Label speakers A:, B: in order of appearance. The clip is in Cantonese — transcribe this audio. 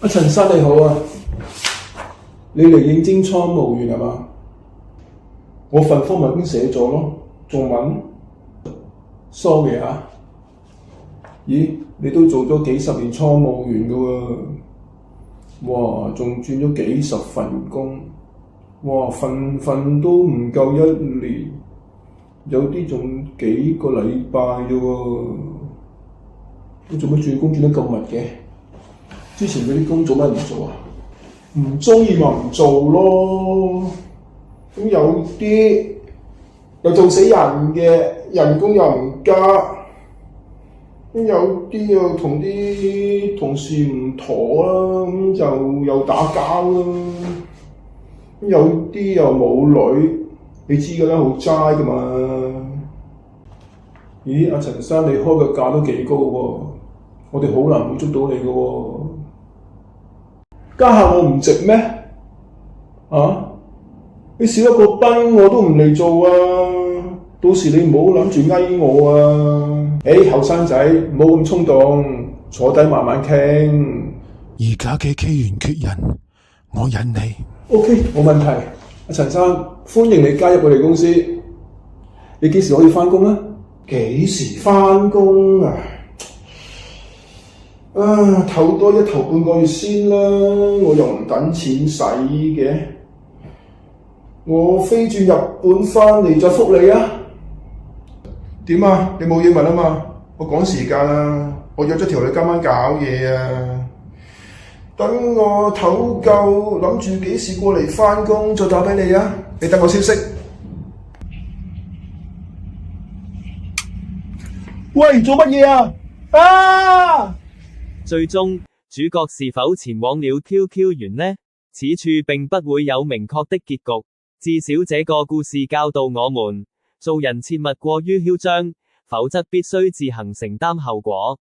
A: 阿陳生你好啊，你嚟應徵倉務員係嘛？我份科咪已經寫咗咯，仲問 ？sorry 啊，咦，你都做咗幾十年倉務員㗎喎，哇，仲轉咗幾十份工，哇，份份都唔夠1年，有啲仲幾個禮拜啫喎，你做乜轉工轉得咁密嘅？之前嗰啲工做乜唔做啊？唔中意咪唔做咯。咁有啲又做死人嘅，人工又唔加。咁有啲又同啲同事唔妥啦，咁就又打交啦。咁有啲又冇女，你知㗎啦，好齋㗎嘛。咦，阿陳生你開嘅價都幾高喎，我哋好難會捉到你㗎喎。家下我唔值咩？啊！你少一個賓我都唔嚟做啊！到時你唔好諗住翳我啊！後生仔唔好咁衝動，坐低慢慢傾。
B: 而家嘅機員缺人，我引你。
A: OK，冇問題。阿陳生，歡迎你加入我哋公司。你幾時可以返工啊？幾時返工啊？唞多頭半個月先啦，我又唔等錢使嘅。我飛轉日本返嚟再覆你啊！點啊？你冇嘢問啊嘛？我趕時間啊！我約咗條女今晚搞嘢啊！等我唞夠，諗住幾時過嚟返工再打俾你啊！你等我消息。喂，做乜嘢啊？啊！
C: 最終，主角是否前往了 QQ 園呢？此處並不會有明確的結局，至少這個故事教導我們，做人切勿過於囂張，否則必須自行承擔後果。